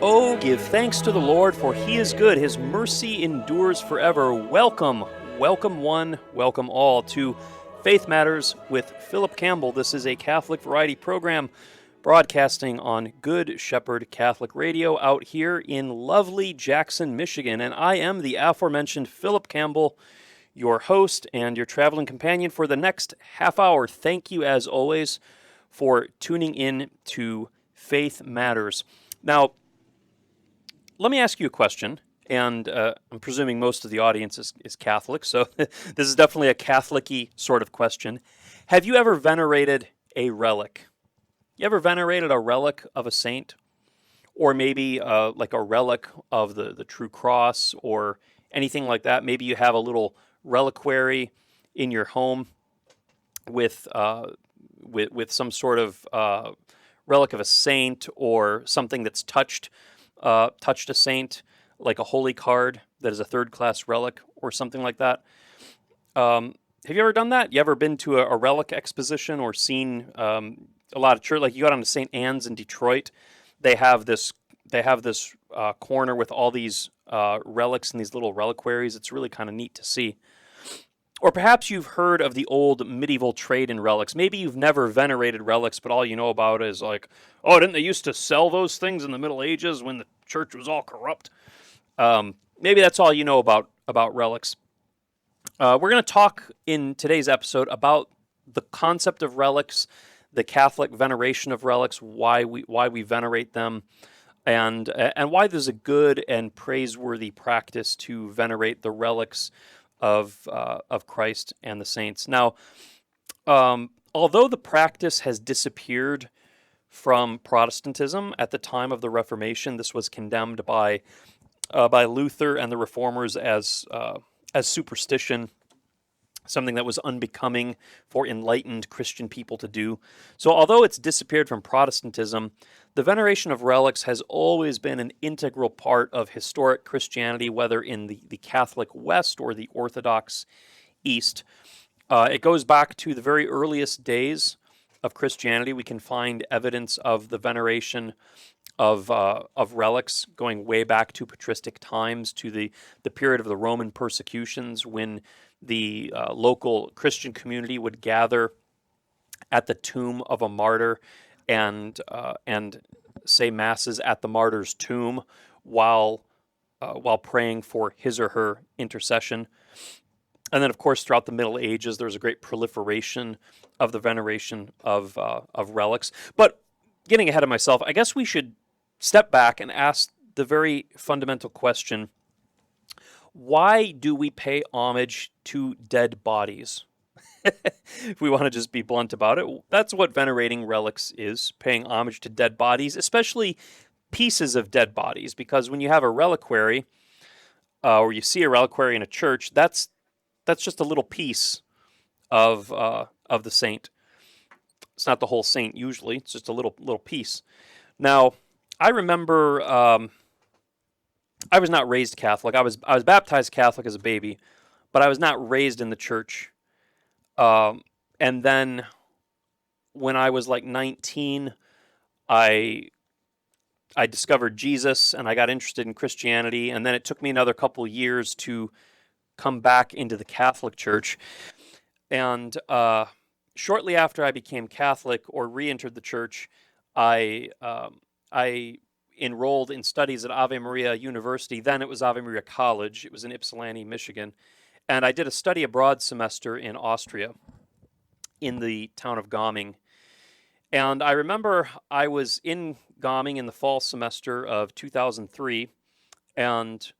Oh, give thanks to the Lord, for he is good. His mercy endures forever. Welcome, welcome one, welcome all to Faith Matters with Phillip Campbell. This is a Catholic variety program broadcasting on Good Shepherd Catholic Radio out here in lovely Jackson, Michigan. And I am the aforementioned Phillip Campbell, your host and your traveling companion for the next half hour. Thank you, as always, for tuning in to Faith Matters. Now, let me ask you a question, and I'm presuming most of the audience is Catholic, so this is definitely a Catholic-y sort of question. Have you ever venerated a relic? You ever venerated a relic of a saint? Or maybe like a relic of the True Cross or anything like that? Maybe you have a little reliquary in your home with some sort of relic of a saint or something that's touched a saint, like a holy card that is a third-class relic or something like that. Have you ever done that? You ever been to a relic exposition or seen a lot of church? Like you got on to St. Anne's in Detroit, they have this corner with all these relics and these little reliquaries. It's really kind of neat to see. Or perhaps you've heard of the old medieval trade in relics. Maybe you've never venerated relics, but all you know about is like, oh, didn't they used to sell those things in the Middle Ages when the church was all corrupt? Maybe that's all you know about relics. We're going to talk in today's episode about the concept of relics, the Catholic veneration of relics, why we venerate them, and why there's a good and praiseworthy practice to venerate the relics of Christ and the saints. Now, although the practice has disappeared from Protestantism at the time of the Reformation, this was condemned by Luther and the Reformers as superstition, something that was unbecoming for enlightened Christian people to do. So although it's disappeared from Protestantism, the veneration of relics has always been an integral part of historic Christianity, whether in the Catholic West or the Orthodox East. It goes back to the very earliest days of Christianity. We can find evidence of the veneration of relics going way back to patristic times, to the period of the Roman persecutions, when the local Christian community would gather at the tomb of a martyr and say masses at the martyr's tomb while praying for his or her intercession. And then, of course, throughout the Middle Ages, there was a great proliferation of the veneration of relics. But getting ahead of myself, I guess we should step back and ask the very fundamental question: why do we pay homage to dead bodies? If we want to just be blunt about it, that's what venerating relics is, paying homage to dead bodies, especially pieces of dead bodies, because when you have a reliquary, or you see a reliquary in a church, that's just a little piece of the saint. It's not the whole saint usually, it's just a little piece. Now, I remember I was not raised Catholic. I was baptized Catholic as a baby, but I was not raised in the church. And then when I was like 19, I discovered Jesus and I got interested in Christianity. And then it took me another couple of years to come back into the Catholic Church. And shortly after I became Catholic or re-entered the church, I enrolled in studies at Ave Maria University. Then it was Ave Maria College. It was in Ypsilanti, Michigan. And I did a study abroad semester in Austria, in the town of Gaming. And I remember I was in Gaming in the fall semester of 2003, and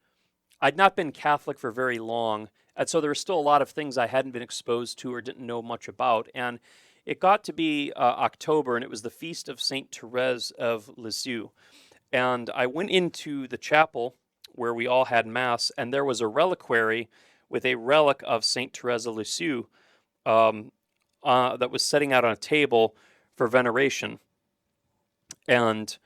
I'd not been Catholic for very long. And so there were still a lot of things I hadn't been exposed to or didn't know much about. And it got to be October, and it was the feast of Saint Therese of Lisieux. And I went into the chapel where we all had Mass, and there was a reliquary with a relic of Saint Therese of Lisieux that was setting out on a table for veneration. And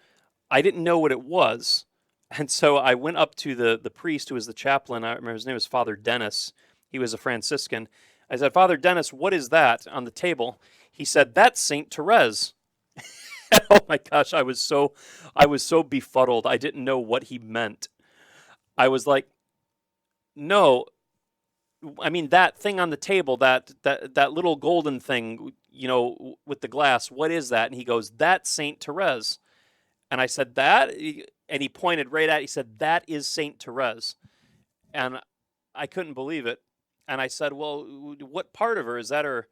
I didn't know what it was. And so I went up to the priest who was the chaplain. I remember his name was Father Dennis. He was a Franciscan. I said, Father Dennis, what is that on the table? He said, that's Saint Therese. Oh my gosh, I was so befuddled. I didn't know what he meant. I was like, no, I mean that thing on the table, that little golden thing, with the glass. What is that? And he goes, that's Saint Therese. And I said, that? And he pointed right at it. He said, that is Saint Therese. And I couldn't believe it. And I said, well, what part of her? Is that her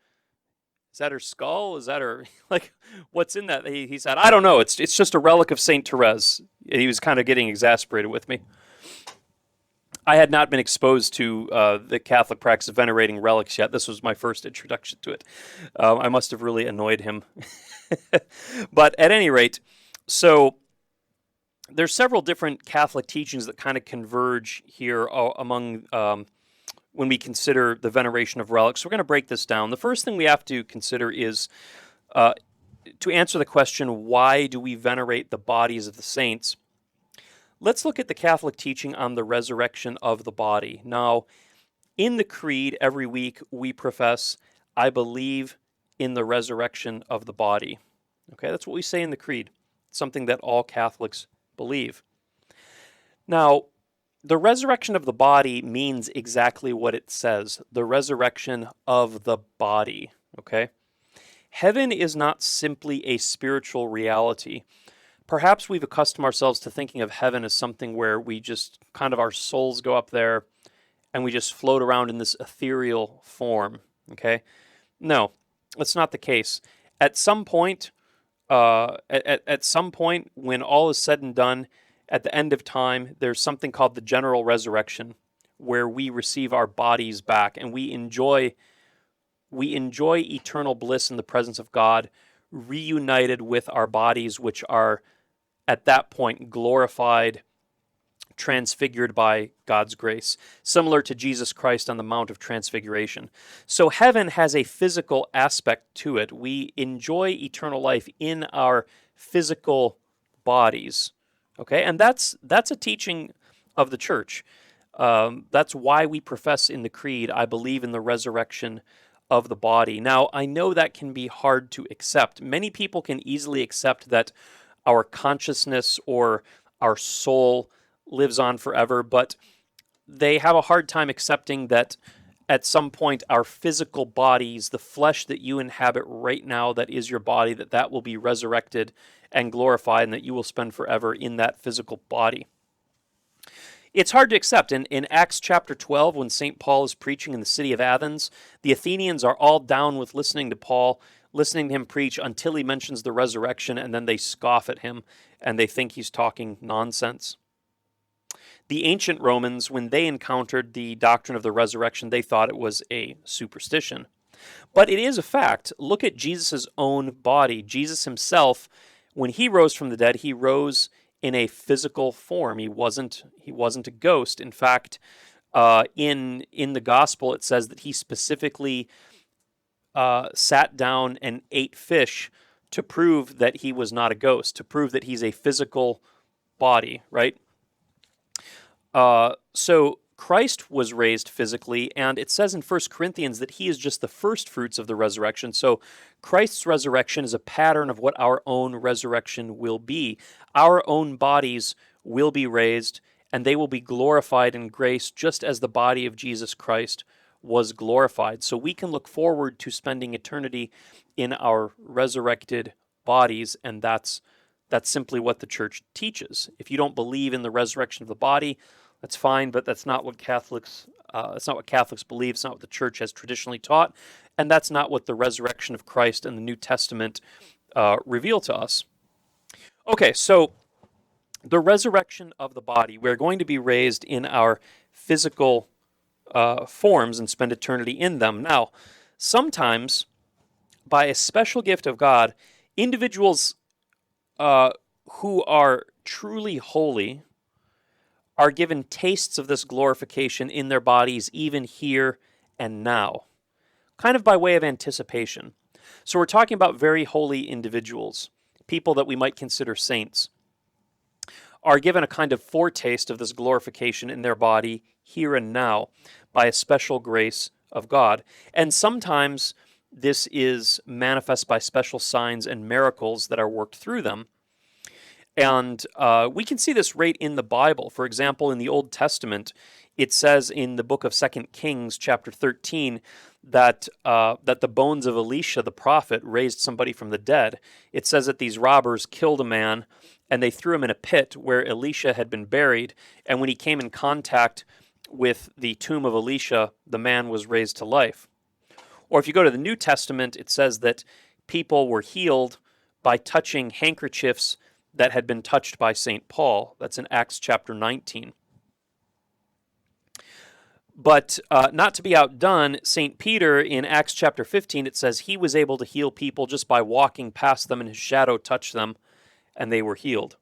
skull? Is that her, like, what's in that? He said, I don't know. It's just a relic of Saint Therese. He was kind of getting exasperated with me. I had not been exposed to the Catholic practice of venerating relics yet. This was my first introduction to it. I must have really annoyed him. But at any rate, so there's several different Catholic teachings that kind of converge here among when we consider the veneration of relics. So we're going to break this down. The first thing we have to consider is to answer the question, why do we venerate the bodies of the saints? Let's look at the Catholic teaching on the resurrection of the body. Now, in the Creed, every week we profess, I believe in the resurrection of the body. Okay, that's what we say in the Creed. It's something that all Catholics believe. Now, the resurrection of the body means exactly what it says, the resurrection of the body. Okay? Heaven is not simply a spiritual reality. Perhaps we've accustomed ourselves to thinking of heaven as something where we just kind of our souls go up there and we just float around in this ethereal form. Okay? No, that's not the case. At some point, at some point, when all is said and done, at the end of time, there's something called the general resurrection, where we receive our bodies back and we enjoy eternal bliss in the presence of God, reunited with our bodies, which are at that point glorified, transfigured by God's grace, similar to Jesus Christ on the Mount of Transfiguration. So heaven has a physical aspect to it. We enjoy eternal life in our physical bodies. Okay, and that's a teaching of the Church. That's why we profess in the Creed, I believe in the resurrection of the body. Now, I know that can be hard to accept. Many people can easily accept that our consciousness or our soul lives on forever, but they have a hard time accepting that at some point our physical bodies, the flesh that you inhabit right now, that is your body, that will be resurrected and glorified, and that you will spend forever in that physical body. It's hard to accept. In Acts chapter 12, when St. Paul is preaching in the city of Athens, the Athenians are all down with listening to Paul, listening to him preach until he mentions the resurrection, and then they scoff at him, and they think he's talking nonsense. The ancient Romans, when they encountered the doctrine of the resurrection, they thought it was a superstition. But it is a fact. Look at Jesus' own body. Jesus himself, when he rose from the dead, he rose in a physical form. He wasn't a ghost. In fact, in the gospel, it says that he specifically sat down and ate fish to prove that he was not a ghost, to prove that he's a physical body, right? So Christ was raised physically, and it says in 1 Corinthians that he is just the first fruits of the resurrection. So Christ's resurrection is a pattern of what our own resurrection will be. Our own bodies will be raised, and they will be glorified in grace, just as the body of Jesus Christ was glorified. So we can look forward to spending eternity in our resurrected bodies, and that's simply what the Church teaches. If you don't believe in the resurrection of the body, that's fine, but that's not what Catholics believe. It's not what the Church has traditionally taught, and that's not what the resurrection of Christ and the New Testament reveal to us. Okay, so the resurrection of the body. We're going to be raised in our physical forms and spend eternity in them. Now, sometimes, by a special gift of God, individuals who are truly holy are given tastes of this glorification in their bodies even here and now, kind of by way of anticipation. So we're talking about very holy individuals, people that we might consider saints, are given a kind of foretaste of this glorification in their body here and now by a special grace of God. And sometimes this is manifest by special signs and miracles that are worked through them. And we can see this right in the Bible. For example, in the Old Testament, it says in the book of 2 Kings, chapter 13, that the bones of Elisha the prophet raised somebody from the dead. It says that these robbers killed a man, and they threw him in a pit where Elisha had been buried. And when he came in contact with the tomb of Elisha, the man was raised to life. Or if you go to the New Testament, it says that people were healed by touching handkerchiefs that had been touched by St. Paul. That's in Acts chapter 19. But not to be outdone, St. Peter in Acts chapter 15, it says he was able to heal people just by walking past them and his shadow touched them and they were healed.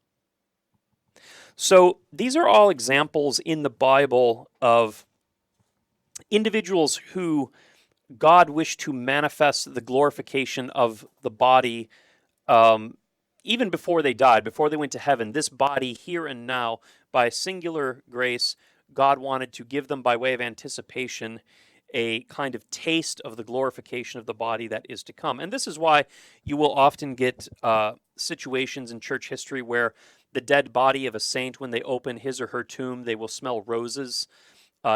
So these are all examples in the Bible of individuals who God wished to manifest the glorification of the body even before they died, before they went to heaven. This body here and now, by a singular grace, God wanted to give them by way of anticipation a kind of taste of the glorification of the body that is to come. And this is why you will often get situations in church history where the dead body of a saint, when they open his or her tomb, they will smell roses.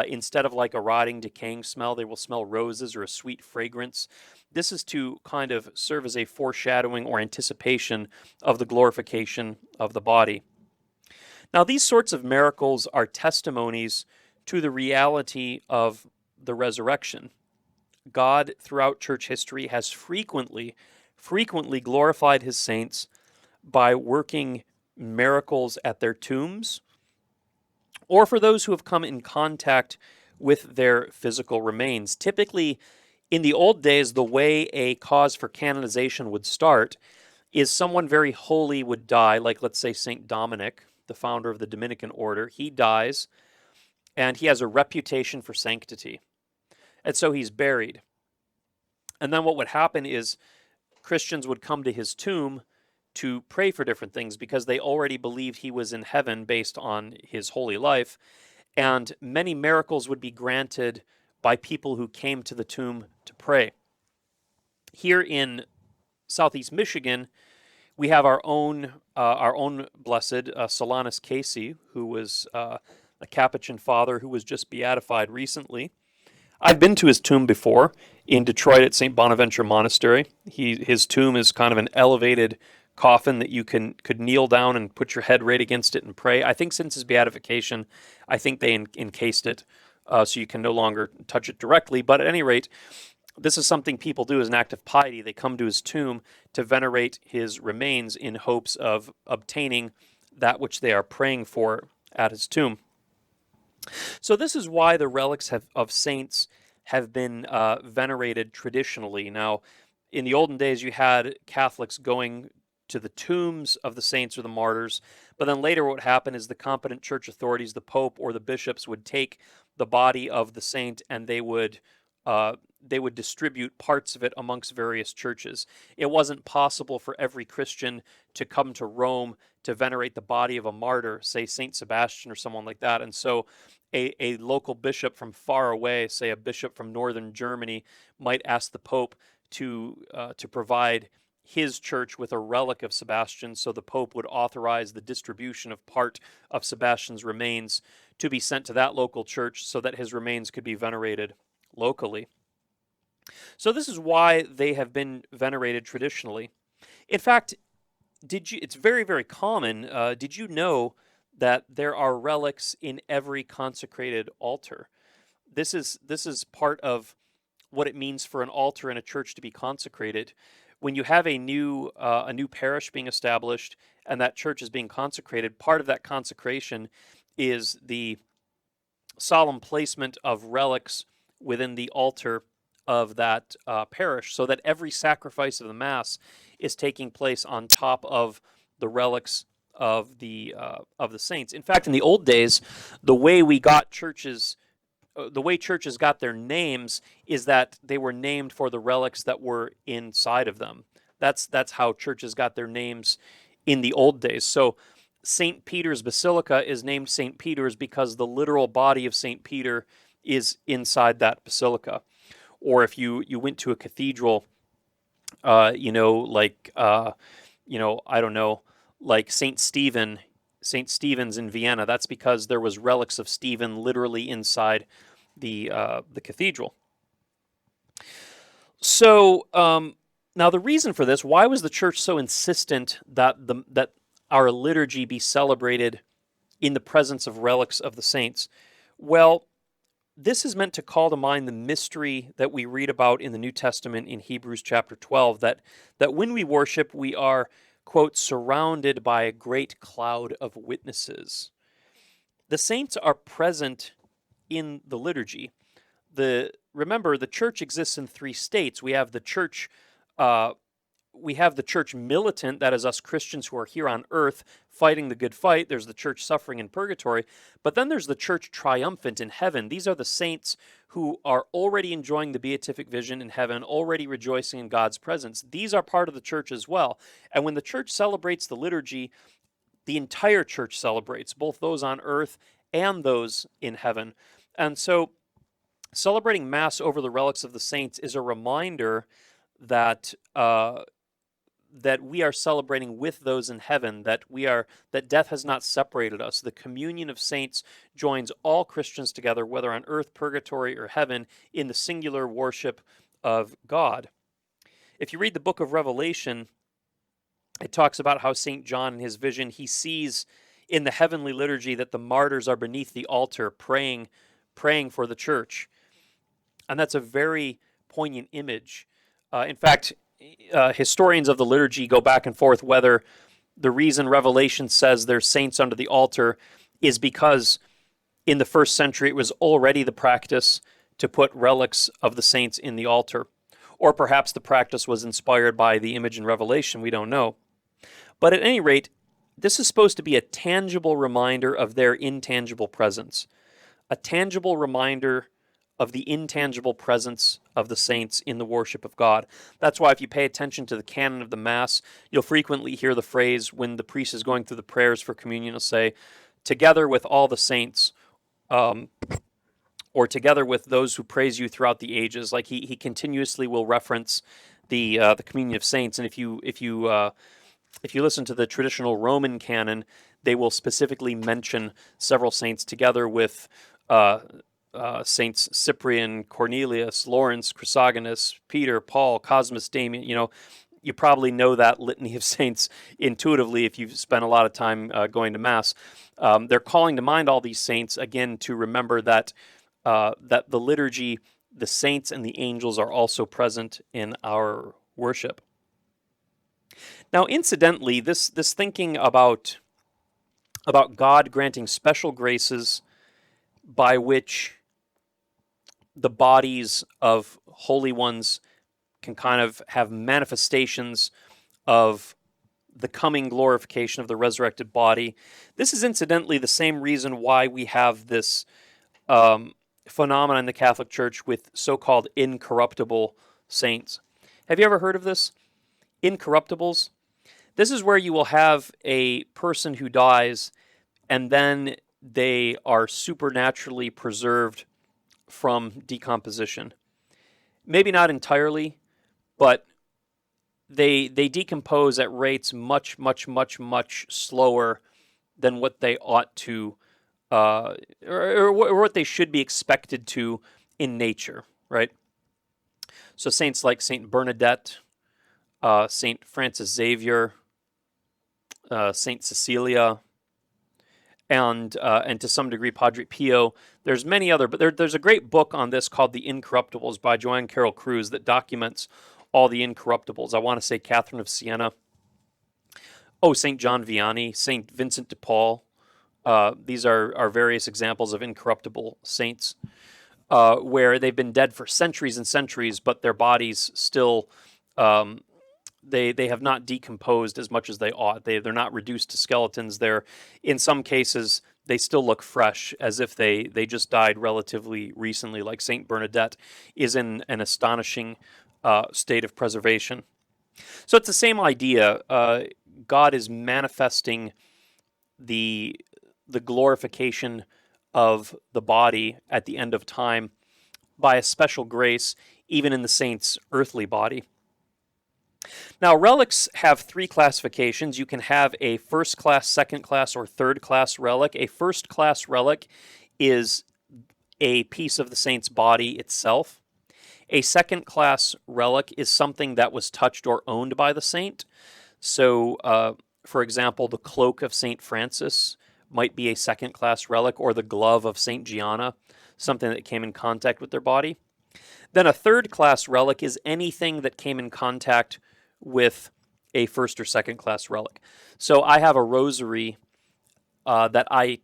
Instead of like a rotting, decaying smell, they will smell roses or a sweet fragrance. This is to kind of serve as a foreshadowing or anticipation of the glorification of the body. Now, these sorts of miracles are testimonies to the reality of the resurrection. God, throughout church history, has frequently glorified his saints by working miracles at their tombs, or for those who have come in contact with their physical remains. Typically, in the old days, the way a cause for canonization would start is someone very holy would die, like let's say St. Dominic, the founder of the Dominican order. He dies, and he has a reputation for sanctity. And so he's buried. And then what would happen is Christians would come to his tomb to pray for different things because they already believed he was in heaven based on his holy life. And many miracles would be granted by people who came to the tomb to pray. Here in southeast Michigan, we have our own blessed Solanus Casey, who was a Capuchin father who was just beatified recently. I've been to his tomb before in Detroit at St. Bonaventure Monastery. His tomb is kind of an elevated coffin that you could kneel down and put your head right against it and pray. I think since his beatification, I think they encased it so you can no longer touch it directly. But at any rate, this is something people do as an act of piety. They come to his tomb to venerate his remains in hopes of obtaining that which they are praying for at his tomb. So this is why the relics of saints have been venerated traditionally. Now, in the olden days, you had Catholics going to the tombs of the saints or the martyrs, but then later what would happen is the competent church authorities, the Pope or the bishops, would take the body of the saint and they would distribute parts of it amongst various churches. It wasn't possible for every Christian to come to Rome to venerate the body of a martyr, say Saint Sebastian or someone like that. And so a local bishop from far away, say a bishop from northern Germany, might ask the Pope to provide his church with a relic of Sebastian, so the Pope would authorize the distribution of part of Sebastian's remains to be sent to that local church so that his remains could be venerated locally. So this is why they have been venerated traditionally. In fact, it's very, very common. Did you know that there are relics in every consecrated altar? This is part of what it means for an altar in a church to be consecrated. When you have a new parish being established and that church is being consecrated, part of that consecration is the solemn placement of relics within the altar of that parish, so that every sacrifice of the Mass is taking place on top of the relics of the saints. In fact, in the old days, the way churches got their names is that they were named for the relics that were inside of them. That's how churches got their names in the old days. So St. Peter's Basilica is named St. Peter's because the literal body of St. Peter is inside that basilica. or if you went to a cathedral, I don't know, like Saint Stephen's in Vienna. That's because there was relics of Stephen literally inside the cathedral. So now the reason for this, why was the church so insistent that our liturgy be celebrated in the presence of relics of the saints? Well, this is meant to call to mind the mystery that we read about in the New Testament in Hebrews chapter 12, that when we worship, we are, quote, surrounded by a great cloud of witnesses. The saints are present in the liturgy. Remember, the church exists in three states. We have the church militant, that is us Christians who are here on earth fighting the good fight. There's the church suffering in purgatory. But then there's the church triumphant in heaven. These are the saints who are already enjoying the beatific vision in heaven, already rejoicing in God's presence. These are part of the church as well. And when the church celebrates the liturgy, the entire church celebrates, both those on earth and those in heaven. And so celebrating Mass over the relics of the saints is a reminder that that we are celebrating with those in heaven, that death has not separated us. The communion of saints joins all Christians together, whether on earth, purgatory, or heaven, in the singular worship of God. If you read the book of Revelation, it talks about how St. John, in his vision, he sees in the heavenly liturgy that the martyrs are beneath the altar praying for the church. And that's a very poignant image. In fact, historians of the liturgy go back and forth whether the reason Revelation says there's saints under the altar is because in the first century it was already the practice to put relics of the saints in the altar. Or perhaps the practice was inspired by the image in Revelation. We don't know. But at any rate, this is supposed to be a tangible reminder of their intangible presence. A tangible reminder of the intangible presence of the saints in the worship of God. That's why if you pay attention to the canon of the Mass, you'll frequently hear the phrase when the priest is going through the prayers for communion, he'll say, together with all the saints, or together with those who praise you throughout the ages. Like he continuously will reference the communion of saints. And if you listen to the traditional Roman canon, they will specifically mention several saints together with Saints Cyprian, Cornelius, Lawrence, Chrysogonus, Peter, Paul, Cosmas, Damian. You probably know that litany of saints intuitively if you've spent a lot of time going to Mass. They're calling to mind all these saints, again, to remember that the liturgy, the saints and the angels are also present in our worship. Now, incidentally, this thinking about God granting special graces by which the bodies of holy ones can kind of have manifestations of the coming glorification of the resurrected body. This is incidentally the same reason why we have this phenomenon in the Catholic Church with so-called incorruptible saints. Have you ever heard of this? Incorruptibles? This is where you will have a person who dies and then they are supernaturally preserved from decomposition. Maybe not entirely, but they decompose at rates much, much, much, much slower than what they ought to, or what they should be expected to in nature, right? So saints like Saint Bernadette, Saint Francis Xavier, Saint Cecilia, and to some degree Padre Pio. There's many other, but there's a great book on this called The Incorruptibles by Joanne Carroll Cruz that documents all the incorruptibles. I want to say Catherine of Siena. Oh, St. John Vianney, St. Vincent de Paul. These are various examples of incorruptible saints where they've been dead for centuries and centuries, but their bodies still they have not decomposed as much as they ought. They're not reduced to skeletons. In some cases, they still look fresh, as if they just died relatively recently, like Saint Bernadette is in an astonishing state of preservation. So it's the same idea. God is manifesting the glorification of the body at the end of time by a special grace even in the saint's earthly body. Now, relics have three classifications. You can have a first class, second class, or third class relic. A first class relic is a piece of the saint's body itself. A second class relic is something that was touched or owned by the saint. So, for example, the cloak of St. Francis might be a second class relic, or the glove of St. Gianna, something that came in contact with their body. Then a third class relic is anything that came in contact with a first or second class relic. So I have a rosary that I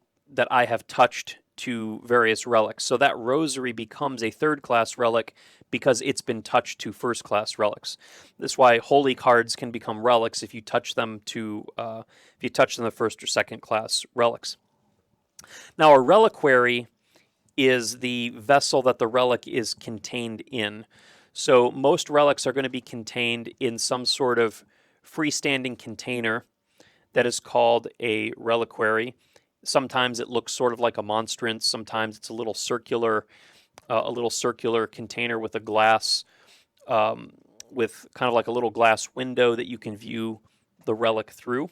have touched to various relics. So that rosary becomes a third class relic because it's been touched to first class relics. That's why holy cards can become relics if you touch them to the first or second class relics. Now, a reliquary is the vessel that the relic is contained in. So most relics are going to be contained in some sort of freestanding container that is called a reliquary. Sometimes it looks sort of like a monstrance. Sometimes it's a little circular container with a glass, with kind of like a little glass window that you can view the relic through.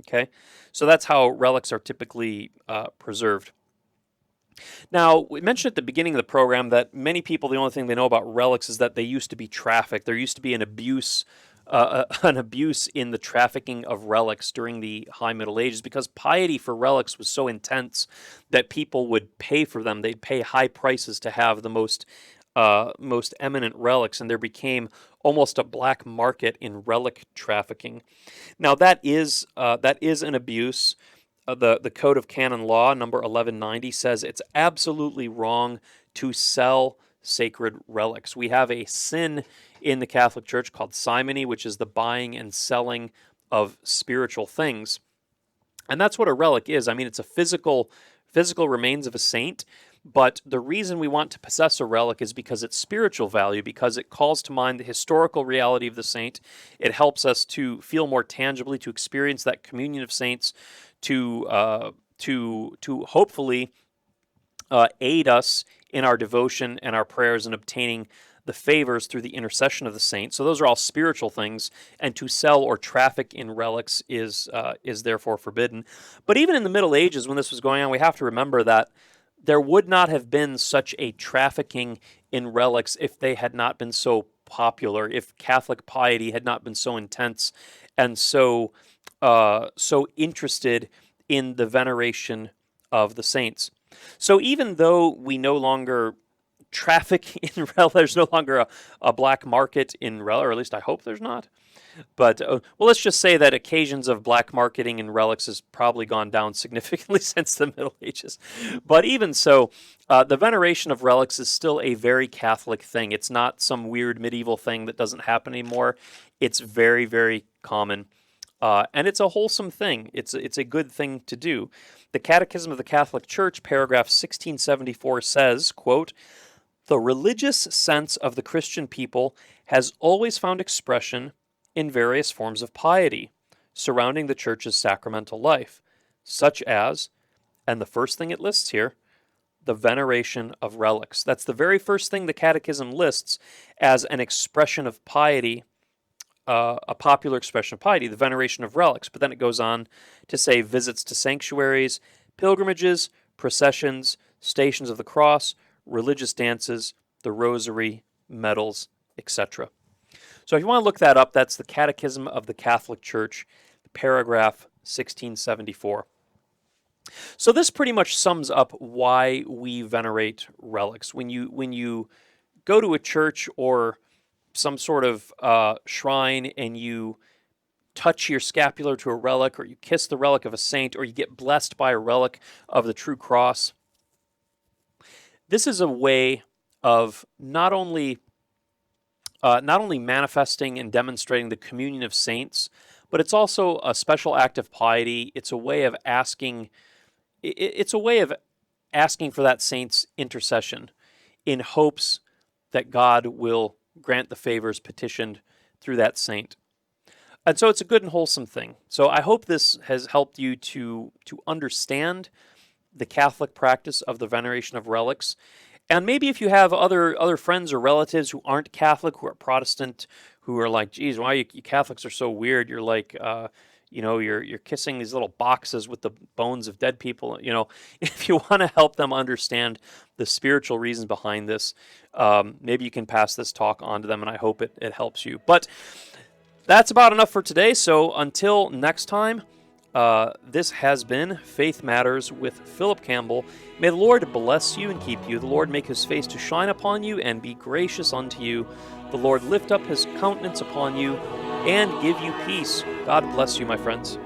Okay, so that's how relics are typically preserved. Now, we mentioned at the beginning of the program that many people, the only thing they know about relics is that they used to be trafficked. There used to be an abuse in the trafficking of relics during the High Middle Ages, because piety for relics was so intense that people would pay for them. They'd pay high prices to have the most eminent relics, and there became almost a black market in relic trafficking. Now, that is an abuse. The Code of Canon Law, number 1190, says it's absolutely wrong to sell sacred relics. We have a sin in the Catholic Church called simony, which is the buying and selling of spiritual things. And that's what a relic is. I mean, it's a physical remains of a saint, but the reason we want to possess a relic is because it's spiritual value, because it calls to mind the historical reality of the saint. It helps us to feel more tangibly, to experience that communion of saints, to hopefully aid us in our devotion and our prayers and obtaining the favors through the intercession of the saints. So those are all spiritual things, and to sell or traffic in relics is therefore forbidden. But even in the Middle Ages, when this was going on, we have to remember that there would not have been such a trafficking in relics if they had not been so popular, if Catholic piety had not been so intense and so interested in the veneration of the saints. So even though we no longer traffic in relics, there's no longer a black market in relics, or at least I hope there's not. But, well, let's just say that occasions of black marketing in relics has probably gone down significantly since the Middle Ages. But even so, the veneration of relics is still a very Catholic thing. It's not some weird medieval thing that doesn't happen anymore. It's very, very common. And it's a wholesome thing. It's a good thing to do. The Catechism of the Catholic Church, paragraph 1674, says, quote, "The religious sense of the Christian people has always found expression in various forms of piety surrounding the Church's sacramental life, such as," and the first thing it lists here, "the veneration of relics." That's the very first thing the Catechism lists as an expression of piety, a popular expression of piety, the veneration of relics. But then it goes on to say visits to sanctuaries, pilgrimages, processions, stations of the cross, religious dances, the rosary, medals, etc. So if you want to look that up, that's the Catechism of the Catholic Church, paragraph 1674. So this pretty much sums up why we venerate relics. When you go to a church or some sort of shrine and you touch your scapular to a relic, or you kiss the relic of a saint, or you get blessed by a relic of the true cross, this is a way of not only manifesting and demonstrating the communion of saints, but it's also a special act of piety. It's a way of asking. It's a way of asking for that saint's intercession, in hopes that God will grant the favors petitioned through that saint. And so it's a good and wholesome thing. So I hope this has helped you to understand the Catholic practice of the veneration of relics, And maybe if you have other friends or relatives who aren't Catholic, who are Protestant, who are like, geez, why you Catholics are so weird? You're like, you're kissing these little boxes with the bones of dead people. If you want to help them understand the spiritual reasons behind this, maybe you can pass this talk on to them, and I hope it helps you. But that's about enough for today. So until next time, this has been Faith Matters with Phillip Campbell. May the Lord bless you and keep you. The Lord make his face to shine upon you and be gracious unto you. The Lord lift up his countenance upon you and give you peace. God bless you, my friends.